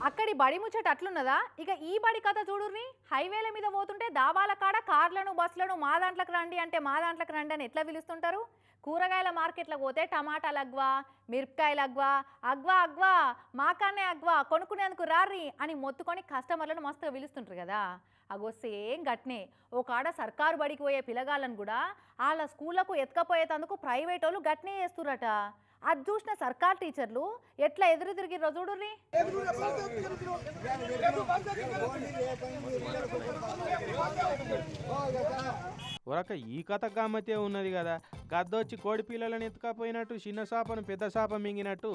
అక్కడి బడి ముచ్చట అట్లున్నదా? ఇక ఈ బడి కథ చూడుర్రి. హైవేల మీద పోతుంటే దాబాల కాడ కార్లను బస్సులను మా దాంట్లోకి రండి అంటే మా దాంట్లోకి రండి అని ఎట్లా పిలుస్తుంటారు? కూరగాయల మార్కెట్లకు పోతే టమాటాలు అగ్వా, మిరపకాయలు అగ్వా, అగ్వా అగ్వా మాకాన్నే అగ్వా కొనుక్కునేందుకు రారి అని మొత్తుకొని కస్టమర్లను మస్తుగా పిలుస్తుంటారు కదా. అగో సేమ్ గట్నే ఓ కాడ సర్కారు బడికి పోయే పిల్లగాళ్ళను కూడా వాళ్ళ స్కూళ్ళకు ఎత్తుకపోయేందుకు ప్రైవేట్ వాళ్ళు గట్నే చేస్తురట. అది చూసిన సర్కార్ టీచర్లు ఎట్లా ఎదురు తిరిగిర్రో చూడుర్రి. ఒరక ఈ కథ గమ్మతే ఉన్నది కదా. గద్దొచ్చి కోడి పిల్లలను ఎత్తుకపోయినట్టు చిన్న సాపను పెద్ద సాప మింగినట్టు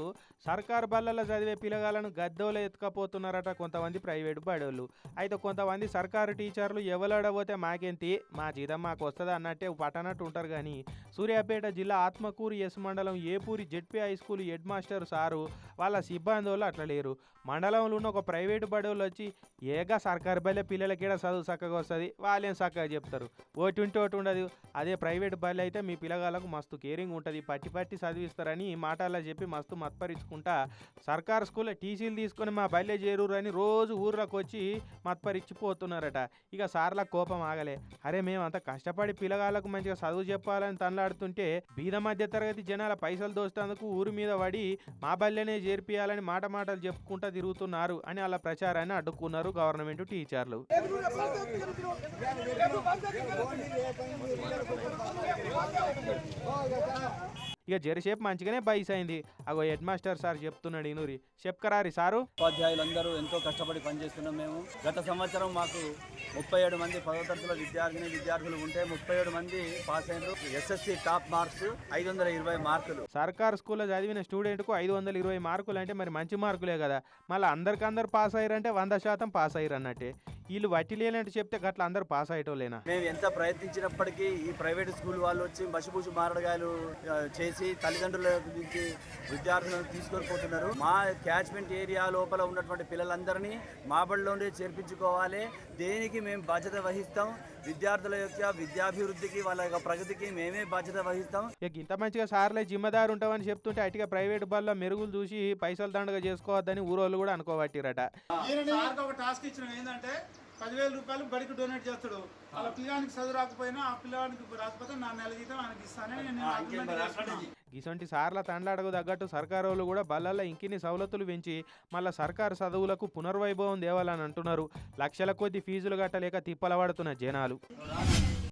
సర్కారు బళ్ళల్లో చదివే పిల్లగాలను గద్దోలో ఎత్తుకపోతున్నారట కొంతమంది ప్రైవేటు బడోళ్ళు. అయితే కొంతమంది సర్కారు టీచర్లు ఎవలాడబోతే మాకేంటి, మా జీతం మాకు వస్తుంది అన్నట్టే పట్టనట్టు ఉంటారు. కానీ సూర్యాపేట జిల్లా ఆత్మకూరు ఎస్ మండలం Epuri ZP high school head master sir వాళ్ళ సిబ్బంది వాళ్ళు అట్లా లేరు. మండలంలో ఉన్న ఒక ప్రైవేటు బడోళ్ళు వచ్చి ఏగా సర్కారు బల్లె పిల్లలకి చదువు చక్కగా వస్తుంది, వాళ్ళేం చక్కగా చెప్తారు, ఓటి ఉండదు. అదే ప్రైవేట్ బళ్ళు అయితే మీ పిల్లగాళ్ళకు మస్తు కేరింగ్ ఉంటుంది, పట్టి పట్టి చదివిస్తారని మాటల్లో చెప్పి మస్తు మత్పరించుకుంటా సర్కారు స్కూల్లో టీసీలు తీసుకొని మా బల్లె చేరురు అని రోజు ఊర్లోకి వచ్చి మత్పరిచిపోతున్నారట. ఇక సార్ల కోపం ఆగలే. అరే మేమంతా కష్టపడి పిల్లగాళ్ళకు మంచిగా చదువు చెప్పాలని తనలాడుతుంటే బీద మధ్య తరగతి జనాల పైసలు దోస్తేందుకు ఊరి మీద పడి మా బల్లెనే చేర్పియాలని మాటలు చెప్పుకుంటా తిరుగుతున్నారు అని అలా ప్రచారాన్ని అడ్డుకున్నారు గవర్నమెంట్ టీచర్లు. ఇక జరసేపు మంచిగానే బైస్ అయింది. అగో హెడ్ మాస్టర్ సార్ చెప్తున్నాడు ఇనూరి చెప్పుకరారి సారు. ఉపాధ్యాయులందరూ ఎంతో కష్టపడి పనిచేస్తున్నాం. మేము గత సంవత్సరం మాకు 37 మంది 10వ తరగతిలో విద్యార్థులు ఉంటే 37 మంది పాస్ అయినారు. ఎస్ఎస్సి టాప్ మార్క్స్ 520 మార్కులు. సర్కారు స్కూల్లో చదివిన స్టూడెంట్కు 520 మార్కులు అంటే మరి మంచి మార్కులే కదా. మళ్ళీ అందరికందరు పాస్ అయ్యారంటే 100% పాస్ అయ్యారు అన్నట్టే. వీళ్ళు వట్టి లేనంటే చెప్తే గట్ల అందరు పాస్ అయ్యేటోలేనా? మేము ఎంత ప్రయత్నించినప్పటికీ ఈ ప్రైవేట్ స్కూల్ వాళ్ళు వచ్చి బసిబూసి మారడగాయలు చేసి తల్లిదండ్రుల నుంచి విద్యార్థులను తీసుకొని పోతున్నారు. మా క్యాచ్మెంట్ ఏరియా లోపల ఉన్నటువంటి పిల్లలందరినీ మా బడిలోనే చేర్పించుకోవాలి. దేనికి మేము బాధ్యత వహిస్తాం. విద్యార్థుల యొక్క విద్యాభివృద్ధికి వాళ్ళ యొక్క ప్రగతికి మేమే బాధ్యత వహిస్తాం. ఇంత మంచిగా సార్లే జిమ్మదారు ఉంటామని చెప్తుంటే అటుగా ప్రైవేట్ బల్ల మెరుగులు చూసి పైసలు దండగా చేసుకోవద్దని ఊరోళ్ళు కూడా అనుకోబట్టిరట. ఒక టాస్క్ ఇచ్చిన ఏంటంటే 10,000 రూపాయలు బడికి డొనేట్ చేస్తాడు. వాళ్ళ పిల్లగానికి చదువు రాకపోయినా ఆ పిల్లగానికి రాకపోతే నా నెల జీతం ఆయనకి ఇస్తానని ఇటువంటి సార్ల తండ్లాడకు తగ్గట్టు సర్కారు వాళ్ళు కూడా బళ్ళల్లో ఇంకిన్ని సవలతులు పెంచి మళ్ళీ సర్కారు చదువులకు పునర్వైభవం దేవాలని అంటున్నారు. లక్షల కొద్ది ఫీజులు కట్టలేక తిప్పలబడుతున్న జనాలు.